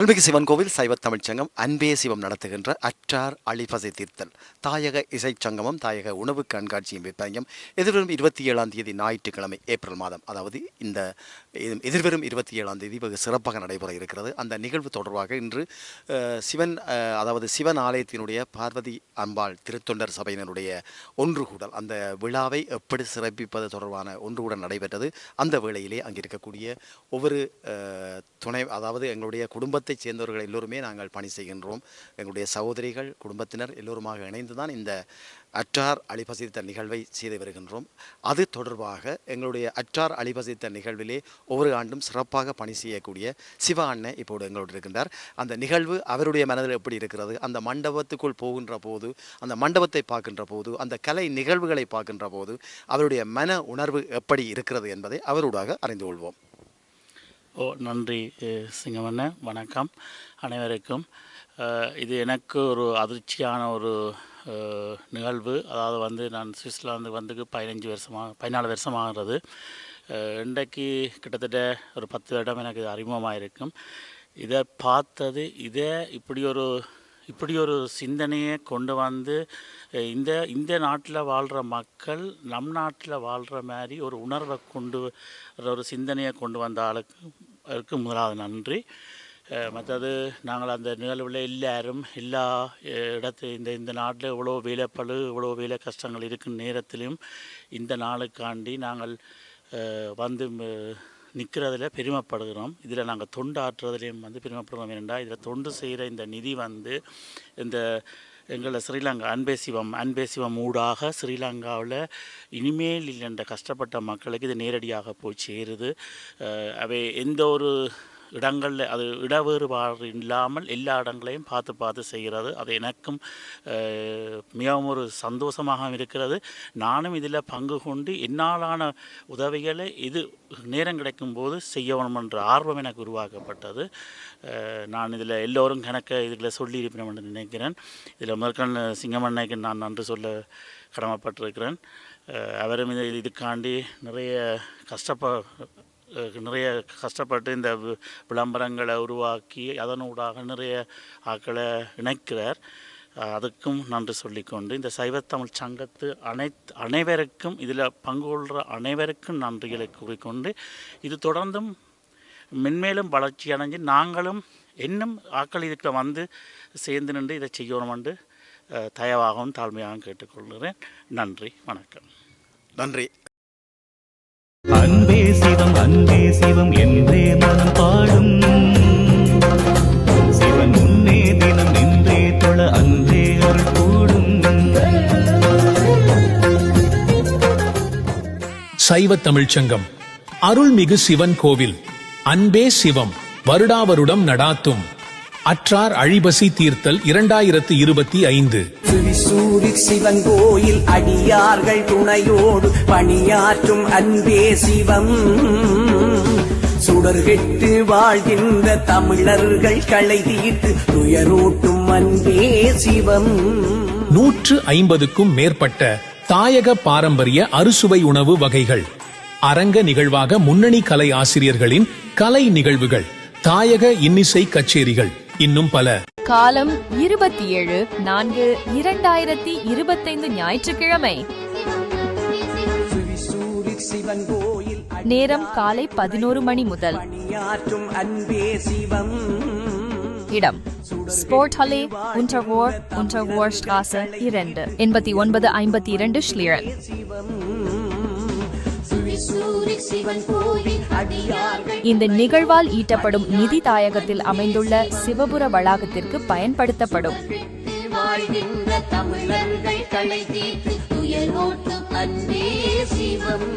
அருள்மிகு சிவன் கோவில் சைவ தமிழ்ச்சங்கம் அன்பே சிவம் நடத்துகின்ற அற்றார் அழிபசை தீர்த்தல் தாயக இசைச் சங்கமம் தாயக உணவு கண்காட்சியும் விற்பனையும் எதிர்வரும் 27 ஞாயிற்றுக்கிழமை ஏப்ரல் மாதம், அதாவது இந்த எதிர்வரும் 27 வெகு சிறப்பாக நடைபெற இருக்கிறது. அந்த நிகழ்வு தொடர்பாக இன்று சிவன் அதாவது சிவன் ஆலயத்தினுடைய பார்வதி அம்பாள் திருத்தொண்டர் சபையினருடைய ஒன்று கூடல், அந்த விழாவை எப்படி சிறப்பிப்பது தொடர்பான ஒன்று கூடல் நடைபெற்றது. அந்த வேளையிலே அங்கே இருக்கக்கூடிய ஒவ்வொரு துணை, அதாவது எங்களுடைய குடும்பத்தைச் சேர்ந்தவர்கள் எல்லோருமே நாங்கள் பணி செய்கின்றோம். எங்களுடைய சகோதரிகள் குடும்பத்தினர் எல்லோருமாக இணைந்து தான் இந்த அற்றார் அழிபசித்த நிகழ்வை செய்து வருகின்றோம். அது தொடர்பாக எங்களுடைய அற்றார் அழிபசித்த நிகழ்விலே ஒவ்வொரு ஆண்டும் சிறப்பாக பணி செய்யக்கூடிய சிவா அண்ணன் இப்போது எங்களோடு இருக்கின்றார். அந்த நிகழ்வு அவருடைய மனதில் எப்படி இருக்கிறது, அந்த மண்டபத்துக்குள் போகின்ற போது, அந்த மண்டபத்தை பார்க்கின்ற போது, அந்த கலை நிகழ்வுகளை பார்க்கின்ற போது அவருடைய மன உணர்வு எப்படி இருக்கிறது என்பதை அவரோடாக அறிந்து கொள்வோம். நன்றி சிங்கமண்ண, வணக்கம் அனைவருக்கும். இது எனக்கு ஒரு அதிர்ச்சியான ஒரு நிகழ்வு. அதாவது நான் சுவிட்சர்லாந்து வந்துக்கு 14 வருஷமாகிறது. இன்றைக்கு கிட்டத்தட்ட ஒரு 10 வருடம் எனக்கு அறிமுகமாக இருக்கும். இதை பார்த்தது, இப்படி ஒரு சிந்தனையை கொண்டு வந்து இந்த நாட்டில் வாழ்கிற மக்கள் நம் நாட்டில் வாழ்கிற மாதிரி ஒரு உணர்வை ஒரு சிந்தனையை கொண்டு வந்த ஆளுக்கு முதலாவது நன்றி. மற்றது நாங்கள் அந்த நிகழ்வில் எல்லா இந்த நாட்டில் இவ்வளோ வேலைப்பழு, இவ்வளோ வேலை கஷ்டங்கள் இருக்கும் நேரத்திலும் இந்த நாளுக்காண்டி நாங்கள் வந்து நிற்கிறதுல பெருமைப்படுகிறோம். இதில் நாங்கள் தொண்டு ஆற்றுறதுலேயும் பெருமைப்படுகிறோம். ஏனென்றா இதில் தொண்டு செய்கிற இந்த நிதி இந்த எங்களை ஸ்ரீலங்கா அன்பே சிவம் ஊடாக ஸ்ரீலங்காவில் இனிமேல் இல்லைன்ற கஷ்டப்பட்ட மக்களுக்கு இது நேரடியாக போய் சேருது. அவை எந்த ஒரு இடங்களில் அது இடவேறுபாடு இல்லாமல் எல்லா இடங்களையும் பார்த்து செய்கிறது. அது எனக்கும் மிகவும் ஒரு சந்தோஷமாக இருக்கிறது. நானும் இதில் பங்கு கொண்டு என்னாலான உதவிகளை இது நேரம் கிடைக்கும்போது செய்யணும் என்ற ஆர்வம் எனக்கு உருவாக்கப்பட்டது. நான் இதில் எல்லோரும் இதில் சொல்லியிருப்பேன் என்று நினைக்கிறேன். இதில் முதற்கண் சிங்கமண்ணைக்கு நான் நன்றி சொல்ல கடமைப்பட்டிருக்கிறேன். அவரும் இதுக்காண்டி நிறைய கஷ்டப்பட்டு இந்த விளம்பரங்களை உருவாக்கி அதனூடாக நிறைய ஆக்களை இணைக்கிறார். அதுக்கும் நன்றி சொல்லிக்கொண்டு இந்த சைவத்தமிழ் சங்கத்து அனைவருக்கும் இதில் பங்கு கொள்கிற அனைவருக்கும் நன்றிகளை கூறிக்கொண்டு இது தொடர்ந்தும் மென்மேலும் வளர்ச்சி அடைஞ்சு நாங்களும் இன்னும் ஆக்கள் இதுக்கு வந்து சேர்ந்து நின்று இதை செய்யணும் என்று தயவாகவும் தாழ்மையாகவும் கேட்டுக்கொள்கிறேன். நன்றி, வணக்கம். நன்றி. அன்பே சிவம் என்றே மனம் பாடும் சிவன் முன்னே தினம் நின்றே தொழ அன்றே அருள் கூடும். சைவ தமிழ்ச்சங்கம் அருள்மிகு சிவன் கோவில் அன்பே சிவம் வருடாவருடம் நடாத்தும் அற்றார் அழிபசி தீர்த்தல் 2025 சிவன் கோயில் அடியார்கள் துணையோடு பணியாற்றும் அன்பே சிவம் சுடர்கெட்டு வாழ்கின்ற தமிழர்கள் களை தீர்த்து துயரோட்டும் அன்பே சிவம். 150க்கும் மேற்பட்ட தாயக பாரம்பரிய அறுசுவை உணவு வகைகள், அரங்க நிகழ்வாக முன்னணி கலை ஆசிரியர்களின் கலை நிகழ்வுகள், தாயக இன்னிசை கச்சேரிகள், இன்னும் பல. காலம் 27/4/2025 ஞாயிற்றுக்கிழமை. நேரம் காலை 11 மணி முதல். இடம் ஸ்போர்ட் ஹலே, Unterrohr Straße 2, 8952 Schlieren. இந்த நிகழ்வால் ஈட்டப்படும் நிதி தாயகத்தில் அமைந்துள்ள சிவபுர வளாகத்திற்கு பயன்படுத்தப்படும். தமிழர்கள் களை தீர்த்து துயரோட்டும் அன்பே சிவம்.